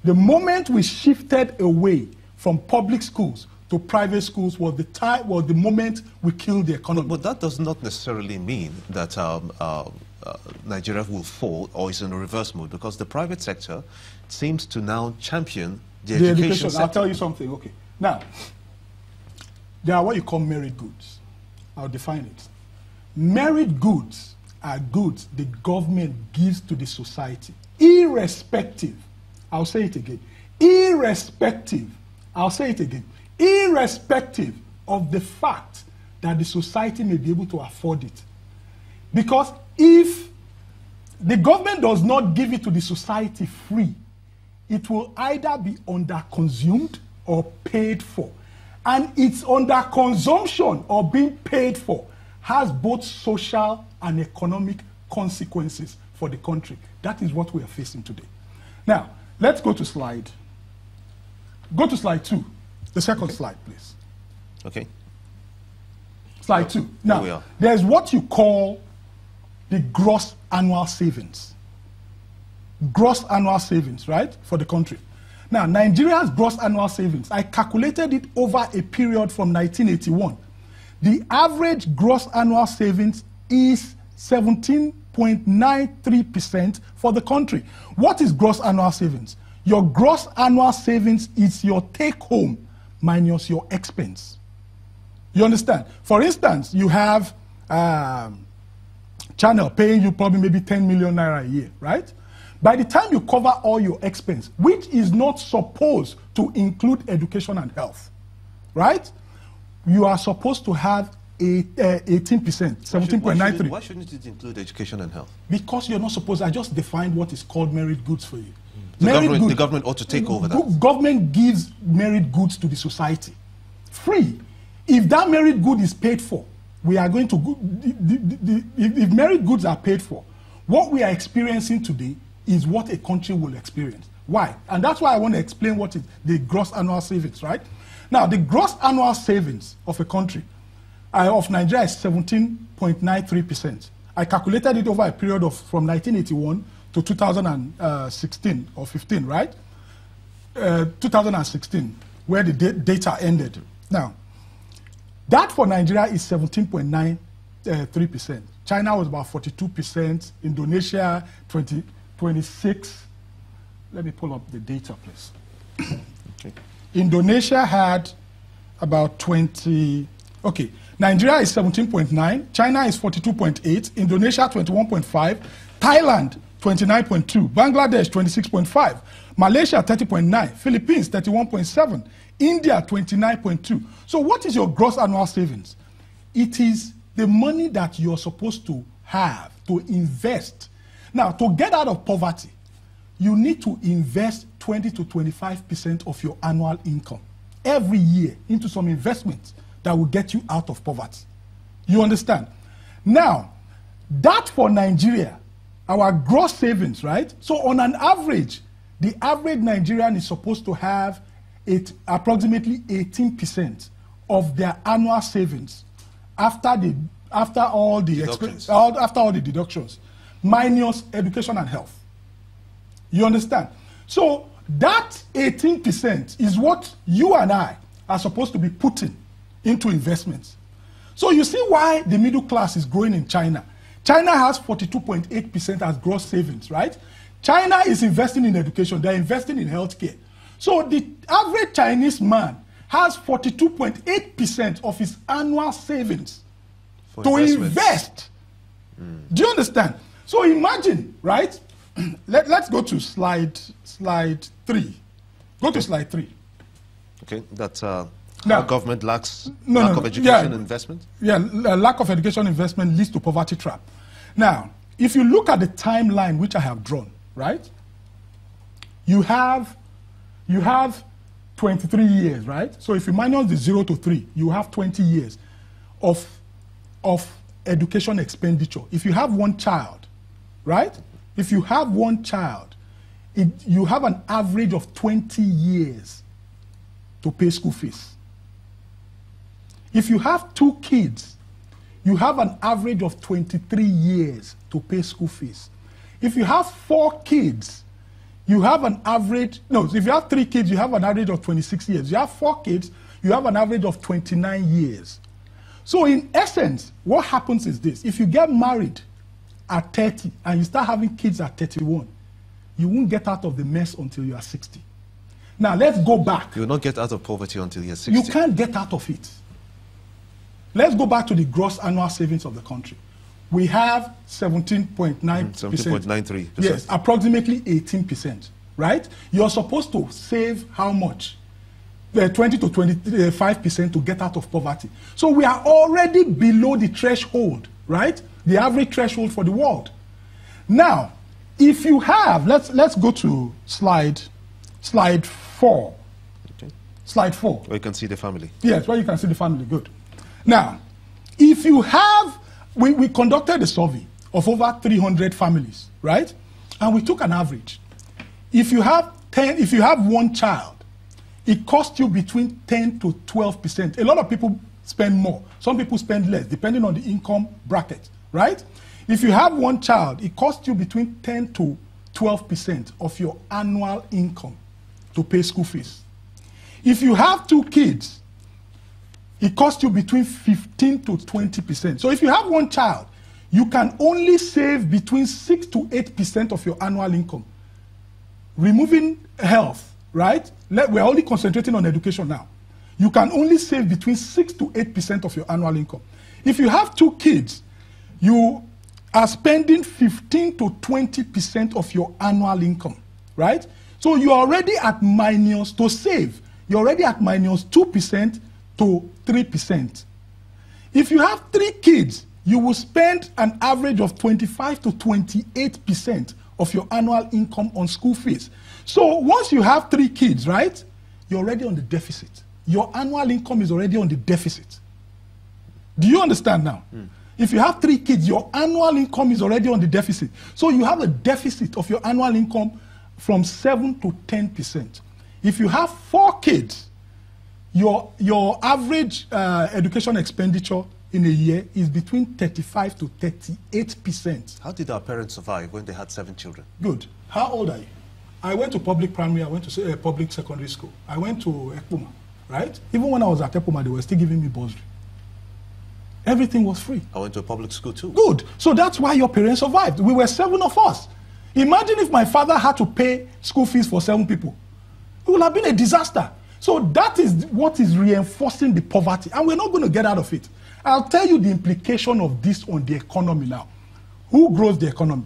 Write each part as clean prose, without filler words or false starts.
The moment we shifted away from public schools to private schools was the moment we killed the economy. But that does not necessarily mean that Nigeria will fall or is in a reverse mode, because the private sector seems to now champion the education sector. I'll tell you something. Okay. Now, there are what you call merit goods. I'll define it. Merit goods are goods the government gives to the society, irrespective, I'll say it again, irrespective, I'll say it again, irrespective of the fact that the society may be able to afford it. Because if the government does not give it to the society free, it will either be under-consumed or paid for. And it's under-consumption or being paid for has both social and economic consequences for the country. That is what we are facing today. Now, let's go to slide. Go to slide 2. The second slide, please. Okay. Slide 2. Now, there's what you call the gross annual savings. Gross annual savings, right, for the country. Now, Nigeria's gross annual savings, I calculated it over a period from 1981. The average gross annual savings is 17.93% for the country. What is gross annual savings? Your gross annual savings is your take-home minus your expense. You understand? For instance, you have Channel paying you probably maybe 10 million naira a year, right? By the time you cover all your expense, which is not supposed to include education and health, right? You are supposed to have 18%, 17.93. Why shouldn't it include education and health? Because you're not supposed. I just defined what is called merit goods for you. The government ought to take over that. Government gives merit goods to the society, free. If that merit good is paid for, we are going to. If merit goods are paid for, what we are experiencing today is what a country will experience. Why? And that's why I want to explain what is the gross annual savings, right? Now, the gross annual savings of a country, of Nigeria, is 17.93%. I calculated it over a period of from 1981 to 2016 or 15, right? 2016, where the data ended. Now, that for Nigeria is 17.93%. China was about 42%. Indonesia, 26. Let me pull up the data, please. Okay. Indonesia had about 20. Okay. Nigeria is 17.9. China is 42.8. Indonesia, 21.5. Thailand, 29.2. Bangladesh, 26.5. Malaysia, 30.9. Philippines, 31.7. India, 29.2. So what is your gross annual savings? It is the money that you're supposed to have to invest. Now, to get out of poverty, you need to invest 20 to 25% of your annual income every year into some investments that will get you out of poverty. You understand? Now, that for Nigeria, our gross savings, right? So on an average, the average Nigerian is supposed to have approximately 18% of their annual savings after all the deductions, minus education and health. You understand? So that 18% is what you and I are supposed to be putting into investments. So you see why the middle class is growing in China. China has 42.8% as gross savings, right? China is investing in education. They're investing in healthcare. So the average Chinese man has 42.8% of his annual savings to invest. Do you understand? So imagine, right? Let's go to slide 3. Go to slide 3. Okay, that's our government lack of education and investment? Yeah, lack of education investment leads to poverty trap. Now, if you look at the timeline which I have drawn, right? You have 23 years, right? So if you minus the 0 to 3, you have 20 years of education expenditure. If you have one child, right? If you have one child, you have an average of 20 years to pay school fees. If you have 2 kids, you have an average of 23 years to pay school fees. If you have 4 kids, you have an average, no, if you have 3 kids, you have an average of 26 years. You have 4 kids, you have an average of 29 years. So in essence, what happens is this. If you get married at 30 and you start having kids at 31, you won't get out of the mess until you are 60. Now, let's go back. You will not get out of poverty until you're 60. You can't get out of it. Let's go back to the gross annual savings of the country. We have 17.9%. 17.93%. Yes, approximately 18%, right? You're supposed to save how much? 20 to 25% to get out of poverty. So we are already below the threshold, right? The average threshold for the world. Now, if you have, let's go to slide 4. Okay. Slide 4. Where you can see the family. Yes, where you can see the family. Good. Now, if you have, we conducted a survey of over 300 families, right? And we took an average. If you have 1 child, it costs you between 10 to 12%. A lot of people spend more. Some people spend less, depending on the income bracket, right? If you have 1 child, it costs you between 10 to 12% of your annual income to pay school fees. If you have 2 kids, it costs you between 15 to 20%. So if you have 1 child, you can only save between 6 to 8% of your annual income. Removing health, right? We're only concentrating on education now. You can only save between 6 to 8% of your annual income. If you have 2 kids, you are spending 15 to 20% of your annual income, right? So you're already at minus, to save, you're already at minus 2% to 3%. If you have 3 kids, you will spend an average of 25 to 28% of your annual income on school fees. So once you have 3 kids, right, you're already on the deficit. Your annual income is already on the deficit. Do you understand now? If you have 3 kids, your annual income is already on the deficit. So you have a deficit of your annual income from 7 to 10%. If you have 4 kids, your average education expenditure in a year is between 35 to 38%. How did our parents survive when they had 7 children? Good. How old are you? I went to public primary, I went to public secondary school. I went to Ekpoma, right? Even when I was at Ekpoma, they were still giving me bursary. Everything was free. I went to a public school too. Good. So that's why your parents survived. We were 7 of us. Imagine if my father had to pay school fees for 7 people. It would have been a disaster. So that is what is reinforcing the poverty. And we're not going to get out of it. I'll tell you the implication of this on the economy now. Who grows the economy?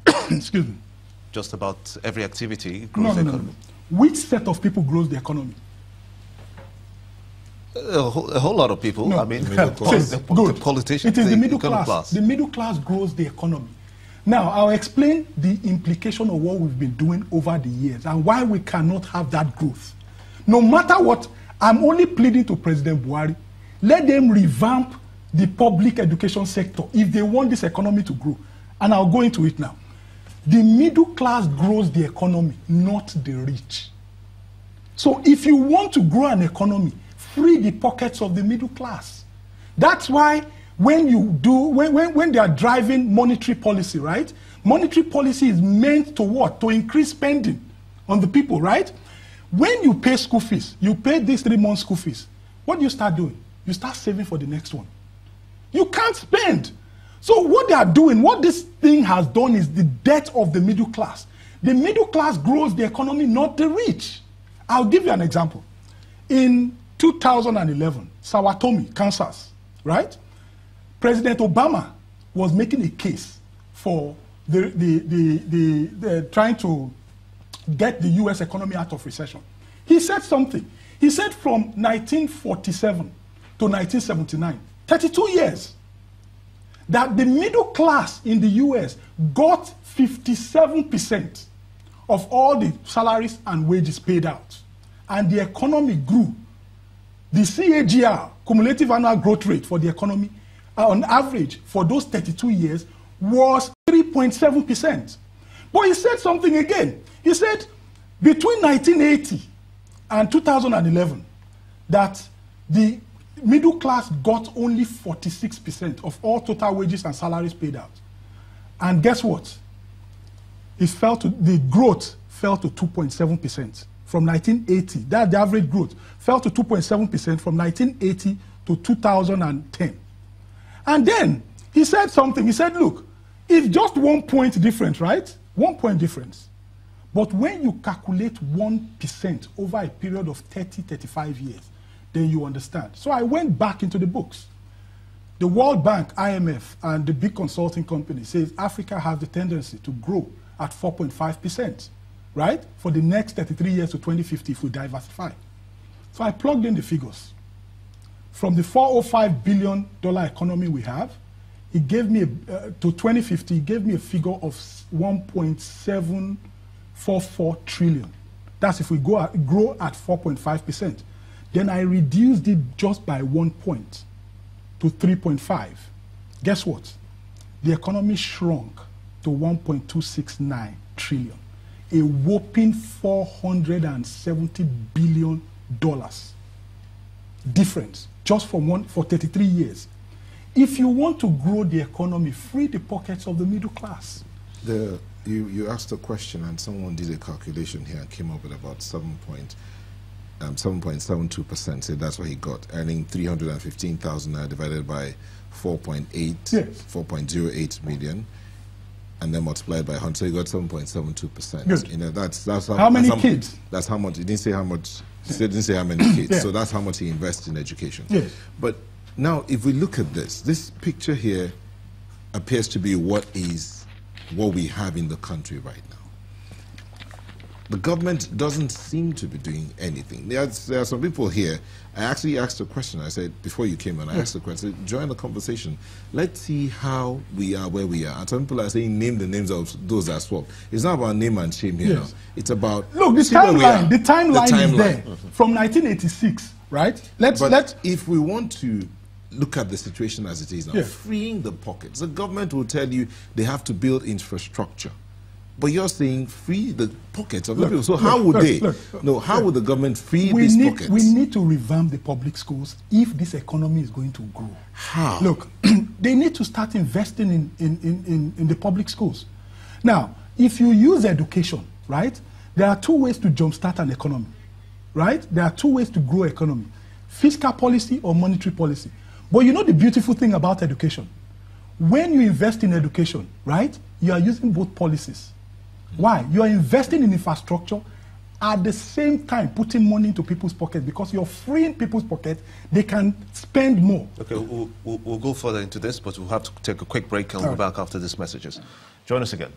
Excuse me. Just about every activity grows the economy. No. Which set of people grows the economy? A whole lot of people. No. I mean, Good. the politicians. It is the middle class. The middle class grows the economy. Now, I'll explain the implication of what we've been doing over the years and why we cannot have that growth. No matter what, I'm only pleading to President Buhari, let them revamp the public education sector if they want this economy to grow. And I'll go into it now. The middle class grows the economy, not the rich. So if you want to grow an economy, free the pockets of the middle class. That's why when they are driving monetary policy, right? Monetary policy is meant to what? To increase spending on the people, right? When you pay school fees, you pay these 3 months school fees, what do you start doing? You start saving for the next one. You can't spend. So what they are doing, what this thing has done is the death of the middle class. The middle class grows the economy, not the rich. I'll give you an example. In 2011, Sawatomi, Kansas, right? President Obama was making a case for trying to get the U.S. economy out of recession. He said something. He said from 1947 to 1979, 32 years, that the middle class in the U.S. got 57% of all the salaries and wages paid out. And the economy grew. The CAGR, cumulative annual growth rate for the economy, on average, for those 32 years, was 3.7%. But he said something again. He said between 1980 and 2011, that the middle class got only 46% of all total wages and salaries paid out. And guess what? the growth fell to 2.7% from 1980. That's the average growth. Fell to 2.7% from 1980 to 2010. And then he said something. He said, look, it's just 1 point difference, right? 1 point difference. But when you calculate 1% over a period of 30, 35 years, then you understand. So I went back into the books. The World Bank, IMF, and the big consulting company says Africa has the tendency to grow at 4.5%, right? For the next 33 years to 2050 if we diversify. So I plugged in the figures. From the $405 billion economy we have, it gave me, to 2050, it gave me a figure of 1.744 trillion. That's if we grow at 4.5%. Then I reduced it just by 1 point to 3.5. Guess what? The economy shrunk to 1.269 trillion. A whopping $470 billion difference just for 33 years. If you want to grow the economy, free the pockets of the middle class. You asked a question and someone did a calculation here and came up with about 7.72%. So that's what he got, earning 315,000 divided by 4.08 million, and then multiplied by 100. So he got 7.72%. Good. You know, that's how many kids? That's how much. He didn't say how much. He didn't say how many kids. Yeah. So that's how much he invests in education. Yes. But now, if we look at this picture here appears to be what we have in the country right now. The government doesn't seem to be doing anything. There are some people here. I actually asked a question. I said, before you came on, I asked a question. Join the conversation. Let's see how we are where we are. And some people are saying, name the names of those that swapped. It's not about name and shame here now. It's about... Look, the timeline is there from 1986, right? Let's if we want to look at the situation as it is now, freeing the pockets, the government will tell you they have to build infrastructure. But you're saying free the pockets of the people. So how would would the government free these pockets? We need to revamp the public schools if this economy is going to grow. How? Look, they need to start investing in the public schools. Now, if you use education, right, there are two ways to jumpstart an economy, right? There are two ways to grow economy, fiscal policy or monetary policy. But you know the beautiful thing about education? When you invest in education, right, you are using both policies. Why? You are investing in infrastructure, at the same time putting money into people's pockets, because you're freeing people's pockets, they can spend more. Okay, we'll go further into this, but we'll have to take a quick break and we'll be back after these messages. Join us again.